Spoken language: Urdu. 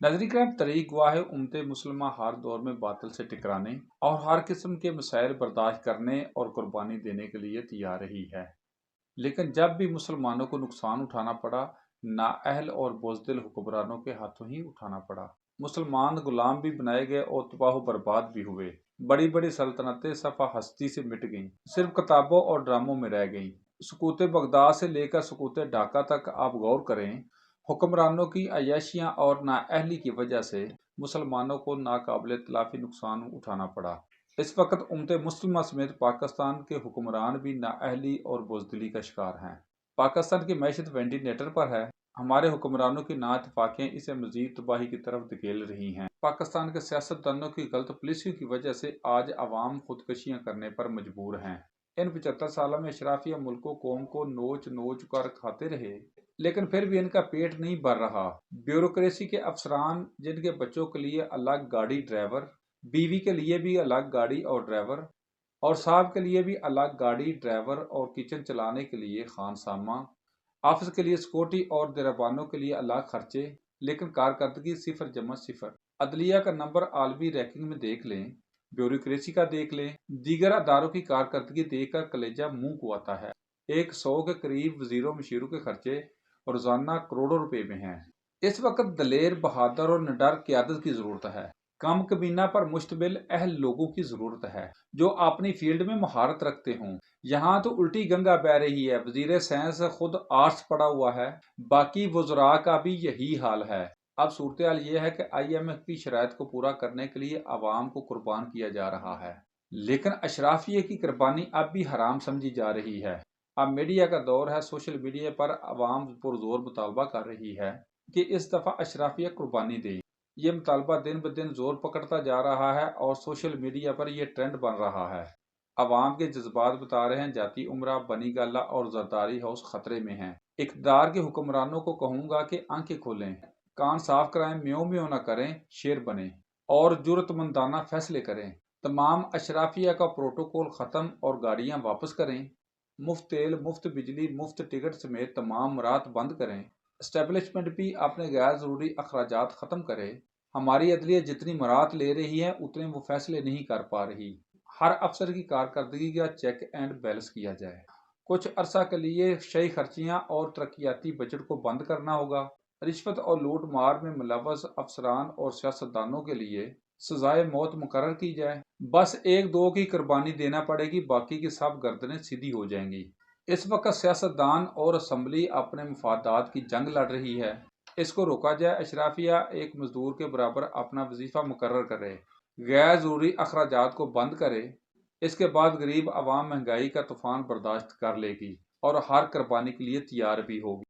نظری کرام طریق گواہ امت مسلمہ ہر دور میں باطل سے ٹکرانے اور ہر قسم کے مسائل برداشت کرنے اور قربانی دینے کے لیے تیار رہی ہے، لیکن جب بھی مسلمانوں کو نقصان اٹھانا پڑا، نااہل اور بزدل حکمرانوں کے ہاتھوں ہی اٹھانا پڑا۔ مسلمان غلام بھی بنائے گئے اور تباہ و برباد بھی ہوئے۔ بڑی بڑی سلطنتیں صفحہ ہستی سے مٹ گئیں، صرف کتابوں اور ڈراموں میں رہ گئیں۔ سقوط بغداد سے لے کر سقوط ڈھاکہ تک آپ غور کریں، حکمرانوں کی عیاشیاں اور نااہلی کی وجہ سے مسلمانوں کو ناقابل تلافی نقصان اٹھانا پڑا۔ اس وقت امت مسلمہ سمیت پاکستان کے حکمران بھی نااہلی اور بزدلی کا شکار ہیں۔ پاکستان کی معیشت وینٹیلیٹر پر ہے۔ ہمارے حکمرانوں کی نااتفاقیاں اسے مزید تباہی کی طرف دھکیل رہی ہیں۔ پاکستان کے سیاستدانوں کی غلط پالیسیوں کی وجہ سے آج عوام خودکشیاں کرنے پر مجبور ہیں۔ ان 75 سالوں میں اشرافیہ ملک و قوم کو نوچ نوچ کر کھاتے رہے، لیکن پھر بھی ان کا پیٹ نہیں بھر رہا۔ بیوروکریسی کے افسران، جن کے بچوں کے لیے الگ گاڑی ڈرائیور، بیوی کے لیے بھی الگ گاڑی اور ڈرائیور، اور صاحب کے لیے بھی الگ گاڑی ڈرائیور اور کچن چلانے کے لیے خانسامہ، آفس کے لیے سیکورٹی اور دیربانوں کے لیے الگ خرچے، لیکن کارکردگی 0 × 0۔ عدلیہ کا نمبر عالمی رینکنگ میں دیکھ لیں، بیوروکریسی کا دیکھ لیں، دیگر اداروں کی کارکردگی دیکھ کر کلیجہ منہ کو آتا ہے۔ 100 کے قریب وزیروں مشیروں کے خرچے روزانہ کروڑوں روپے میں ہیں۔ اس وقت دلیر، بہادر اور نڈر قیادت کی ضرورت ہے۔ کم کمینہ پر مشتمل اہل لوگوں کی ضرورت ہے جو اپنی فیلڈ میں مہارت رکھتے ہوں۔ یہاں تو الٹی گنگا بہہ رہی ہے۔ وزیر سائنس خود آرٹس پڑھا ہوا ہے، باقی وزراء کا بھی یہی حال ہے۔ اب صورتحال یہ ہے کہ IMF کی شرائط کو پورا کرنے کے لیے عوام کو قربان کیا جا رہا ہے، لیکن اشرافیہ کی قربانی اب بھی حرام سمجھی جا رہی ہے۔ اب میڈیا کا دور ہے۔ سوشل میڈیا پر عوام پرزور مطالبہ کر رہی ہے کہ اس دفعہ اشرافیہ قربانی دیں۔ یہ مطالبہ دن بدن زور پکڑتا جا رہا ہے اور سوشل میڈیا پر یہ ٹرینڈ بن رہا ہے۔ عوام کے جذبات بتا رہے ہیں جاتی امرا، بنی گالہ اور زرداری ہاؤس خطرے میں ہیں۔ اقتدار کے حکمرانوں کو کہوں گا کہ آنکھیں کھولیں، کان صاف کرائیں، میوں میوں نہ کریں، شیر بنیں اور جرأت مندانہ فیصلے کریں۔ تمام اشرافیہ کا پروٹوکول ختم اور گاڑیاں واپس کریں۔ مفت تیل، مفت بجلی، مفت ٹکٹ سمیت تمام مرات بند کریں۔ اسٹیبلشمنٹ بھی اپنے غیر ضروری اخراجات ختم کرے۔ ہماری عدلیہ جتنی مرات لے رہی ہے اتنے وہ فیصلے نہیں کر پا رہی۔ ہر افسر کی کارکردگی کا چیک اینڈ بیلنس کیا جائے۔ کچھ عرصہ کے لیے شہری خرچیاں اور ترقیاتی بجٹ کو بند کرنا ہوگا۔ رشوت اور لوٹ مار میں ملوث افسران اور سیاستدانوں کے لیے سزائے موت مقرر کی جائے۔ بس 1-2 کی قربانی دینا پڑے گی، باقی کی سب گردنیں سیدھی ہو جائیں گی۔ اس وقت سیاستدان اور اسمبلی اپنے مفادات کی جنگ لڑ رہی ہے، اس کو روکا جائے۔ اشرافیہ ایک مزدور کے برابر اپنا وظیفہ مقرر کرے، غیر ضروری اخراجات کو بند کرے۔ اس کے بعد غریب عوام مہنگائی کا طوفان برداشت کر لے گی اور ہر قربانی کے لیے تیار بھی ہوگی۔